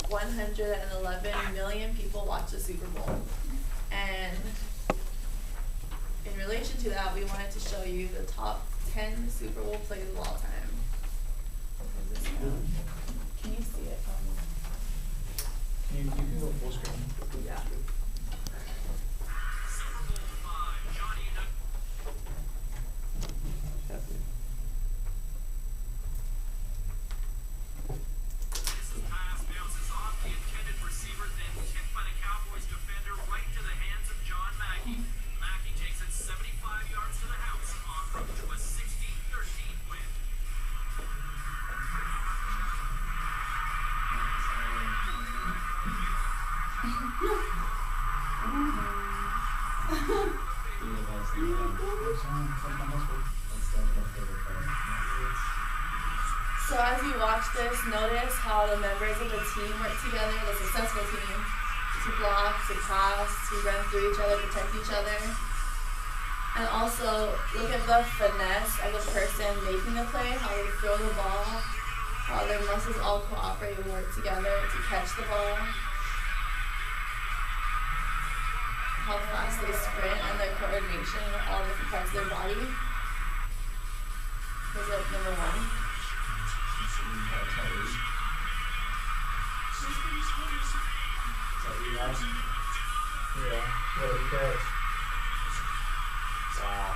111 million people watch the Super Bowl. And in relation to that, we wanted to show you the top 10 Super Bowl plays of all time. Can you see it? You can go full screen. Yeah. So as you watch this, notice how the members of the team work together, the successful team, to block, to pass, to run through each other, protect each other. And also, look at the finesse of the person making the play, how they throw the ball, how their muscles all cooperate and work together to catch the ball. How fast they sprint and their coordination of all different parts of their body. Was it number one? Yeah, what a catch. Wow.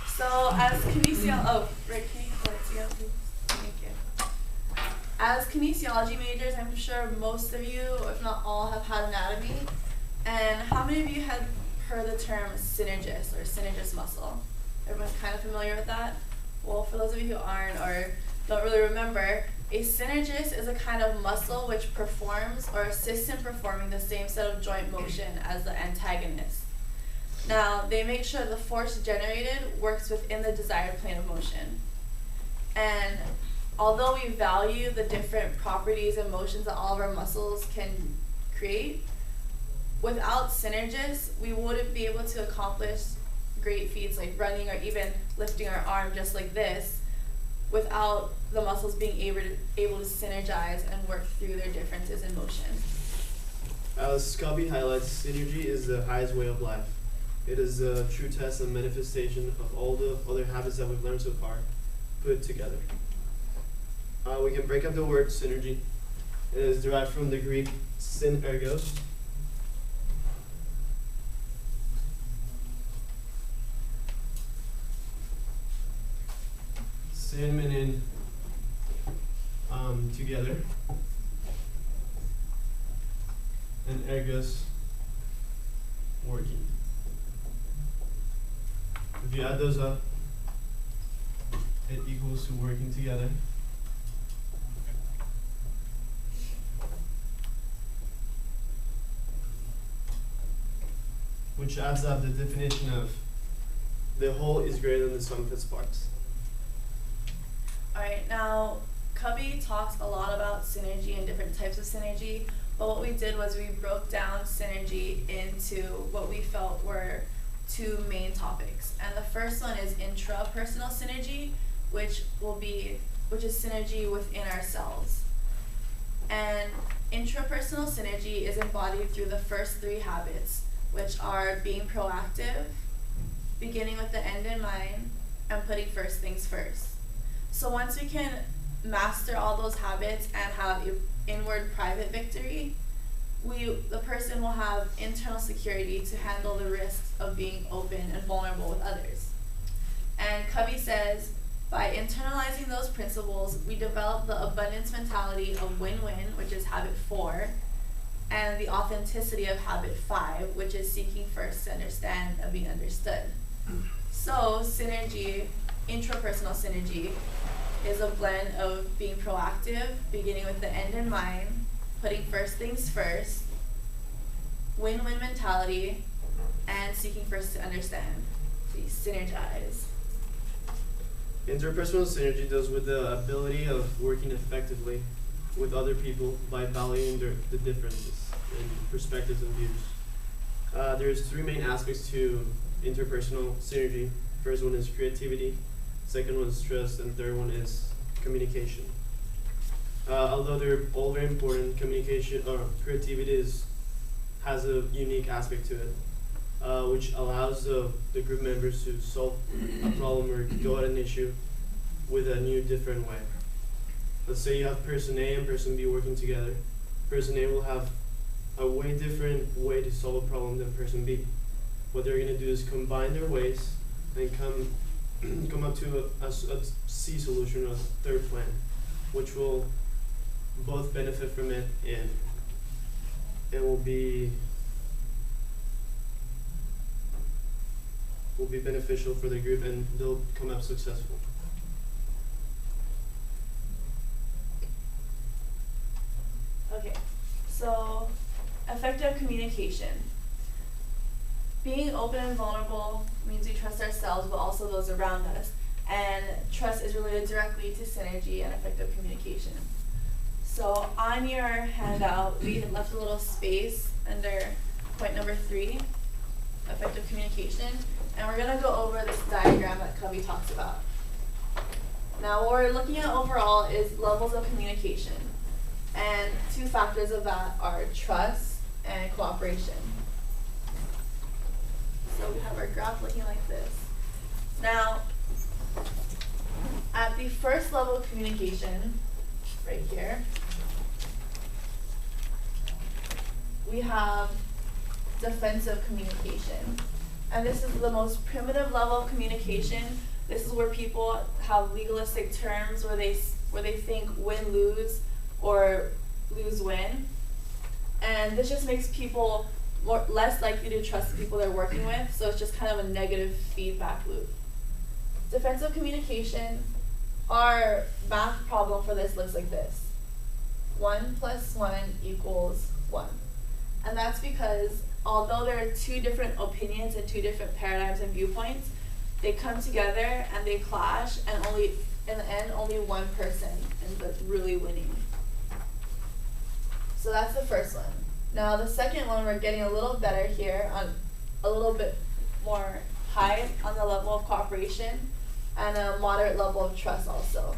So as Rick, can you hold it together, please? Thank you. As kinesiology majors, I'm sure most of you, if not all, have had anatomy. And how many of you have heard the term synergist or synergist muscle? Everyone's kind of familiar with that? Well, for those of you who aren't or don't really remember, a synergist is a kind of muscle which performs or assists in performing the same set of joint motion as the antagonist. Now, they make sure the force generated works within the desired plane of motion. And although we value the different properties and motions that all of our muscles can create, without synergists, we wouldn't be able to accomplish great feats like running or even lifting our arm just like this without the muscles being able to synergize and work through their differences in motion. As Covey highlights, synergy is the highest way of life. It is a true test and manifestation of all the other habits that we've learned so far put together. We can break up the word synergy. It is derived from the Greek synergos. Syn meaning together, and ergos working. If you add those up, it equals to working together. Which adds up the definition of the whole is greater than the sum of its parts. Alright, now Covey talks a lot about synergy and different types of synergy, but what we did was we broke down synergy into what we felt were two main topics. And the first one is intrapersonal synergy, which is synergy within ourselves. And intrapersonal synergy is embodied through the first three habits, which are being proactive, beginning with the end in mind, and putting first things first. So once we can master all those habits and have inward private victory, the person will have internal security to handle the risks of being open and vulnerable with others. And Covey says, by internalizing those principles, we develop the abundance mentality of win-win, which is habit 4, and the authenticity of habit 5, which is seeking first to understand and be understood. So synergy, intrapersonal synergy, is a blend of being proactive, beginning with the end in mind, putting first things first, win-win mentality, and seeking first to understand. So you synergize. Interpersonal synergy deals with the ability of working effectively with other people by valuing the differences in perspectives and views. There's three main aspects to interpersonal synergy. First one is creativity, second one is trust, and third one is communication. Although they're all very important, communication or creativity has a unique aspect to it, which allows the group members to solve a problem or go at an issue with a new, different way. Let's say you have person A and person B working together. Person A will have a way different way to solve a problem than person B. What they're going to do is combine their ways and come up to a C solution or a third plan, which will both benefit from it and it will be beneficial for the group and they'll come up successful. Okay, so effective communication. Being open and vulnerable means we trust ourselves, but also those around us. And trust is related directly to synergy and effective communication. So on your handout, we had left a little space under point number 3, effective communication. And we're gonna go over this diagram that Covey talks about. Now what we're looking at overall is levels of communication. And 2 factors of that are trust and cooperation. So we have our graph looking like this. Now, at the first level of communication, right here, we have defensive communication. And this is the most primitive level of communication. This is where people have legalistic terms where they think win-lose or lose-win. And this just makes people less likely to trust the people they're working with, so it's just kind of a negative feedback loop. Defensive communication, our math problem for this looks like this. 1 + 1 = 1. And that's because although there are 2 different opinions and 2 different paradigms and viewpoints, they come together and they clash, and in the end only one person ends up really winning. So that's the first one. Now the second one, we're getting a little better here, on a little bit more high on the level of cooperation and a moderate level of trust also.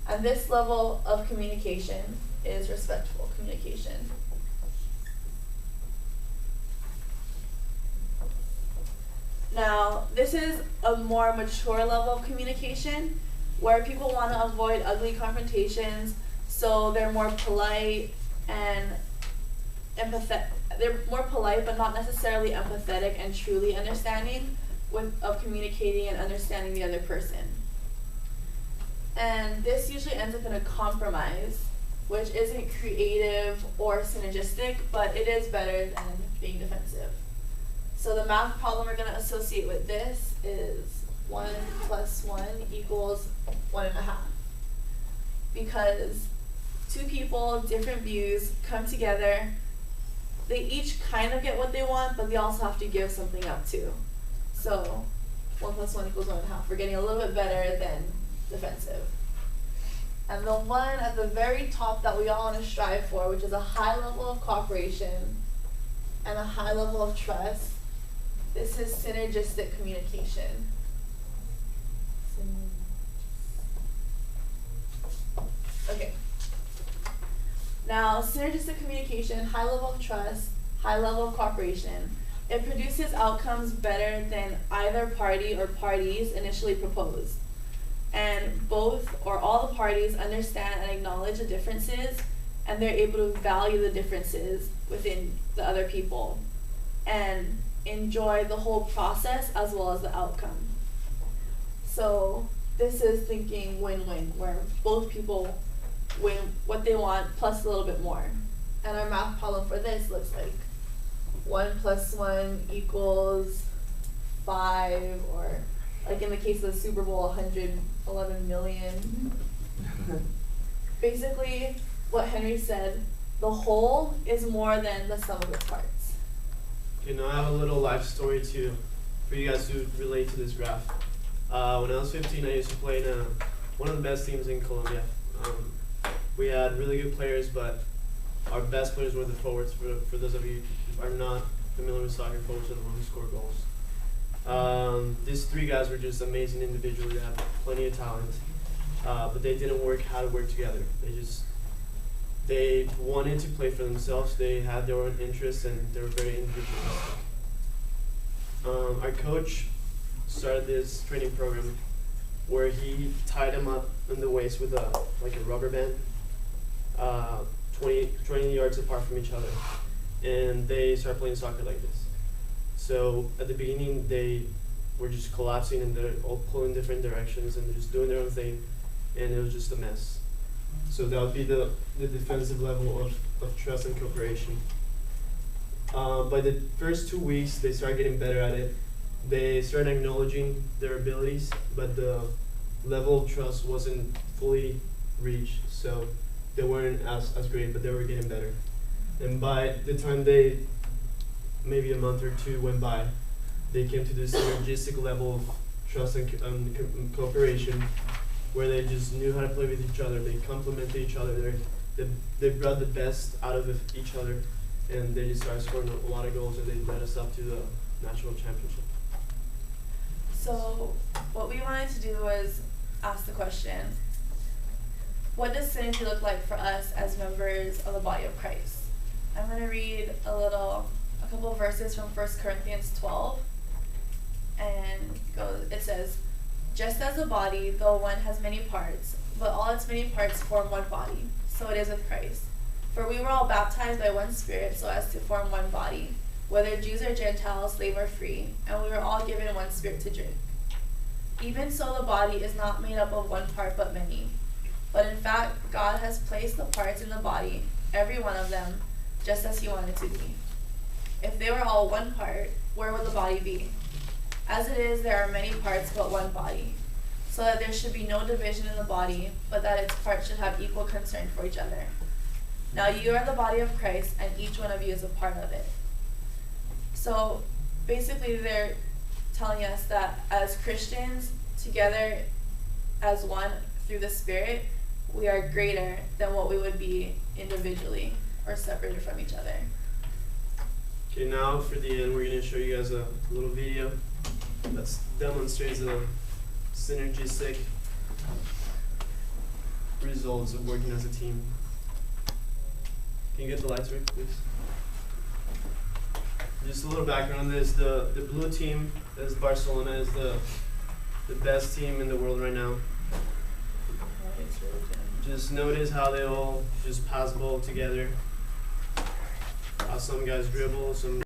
And this level of communication is respectful communication. Now this is a more mature level of communication where people want to avoid ugly confrontations, so they're more polite and empathetic. They're more polite, but not necessarily empathetic and truly understanding of communicating and understanding the other person. And this usually ends up in a compromise, which isn't creative or synergistic, but it is better than being defensive. So the math problem we're going to associate with this is 1 + 1 = 1.5. Because 2 people, different views, come together. They each kind of get what they want, but they also have to give something up too. So 1 + 1 = 1.5. We're getting a little bit better than defensive. And the one at the very top that we all want to strive for, which is a high level of cooperation and a high level of trust, this is synergistic communication. Okay. Now, synergistic communication, high level of trust, high level of cooperation. It produces outcomes better than either party or parties initially proposed. And both or all the parties understand and acknowledge the differences, and they're able to value the differences within the other people and enjoy the whole process as well as the outcome. So this is thinking win-win, where both people win what they want plus a little bit more. And our math problem for this looks like 1 + 1 = 5, or like in the case of the Super Bowl, 111 million. Basically, what Henry said, the whole is more than the sum of its parts. Okay, now I have a little life story for you guys to relate to this graph. When I was 15, I used to play in one of the best teams in Colombia. We had really good players, but our best players were the forwards. For those of you who are not familiar with soccer, forwards are the ones who score goals. These three guys were just amazing individually. They had plenty of talent, but they didn't work how to work together. They wanted to play for themselves. They had their own interests, and they were very individualistic. Our coach started this training program where he tied them up in the waist with a rubber band, 20 yards apart from each other, and they started playing soccer like this. So at the beginning, they were just collapsing and they're all pulling different directions and they're just doing their own thing, and it was just a mess. So that would be the defensive level of trust and cooperation. By the first 2 weeks, they started getting better at it. They started acknowledging their abilities, but the level of trust wasn't fully reached, so they weren't as great, but they were getting better. And by the time maybe a month or two went by, they came to this synergistic level of trust and cooperation, where they just knew how to play with each other. They complemented each other. They brought the best out of each other, and they just started scoring a lot of goals, and they led us up to the national championship. So what we wanted to do was ask the question, what does synergy look like for us as members of the body of Christ? I'm going to read a couple of verses from 1 Corinthians 12, and it says, "Just as a body, though one has many parts, but all its many parts form one body, so it is with Christ. For we were all baptized by one Spirit so as to form one body, whether Jews or Gentiles, slave or free, and we were all given one Spirit to drink. Even so, the body is not made up of one part but many. But in fact, God has placed the parts in the body, every one of them, just as He wanted to be. If they were all one part, where would the body be? As it is, there are many parts but one body, so that there should be no division in the body, but that its parts should have equal concern for each other. Now you are the body of Christ, and each one of you is a part of it." So basically they're telling us that as Christians, together as one through the Spirit, we are greater than what we would be individually or separated from each other. Okay, now for the end, we're going to show you guys a little video that demonstrates the synergistic results of working as a team. Can you get the lights, Rick, please? Just a little background on this. The blue team, is Barcelona, is the best team in the world right now. Just notice how they all just pass the ball together. How some guys dribble, some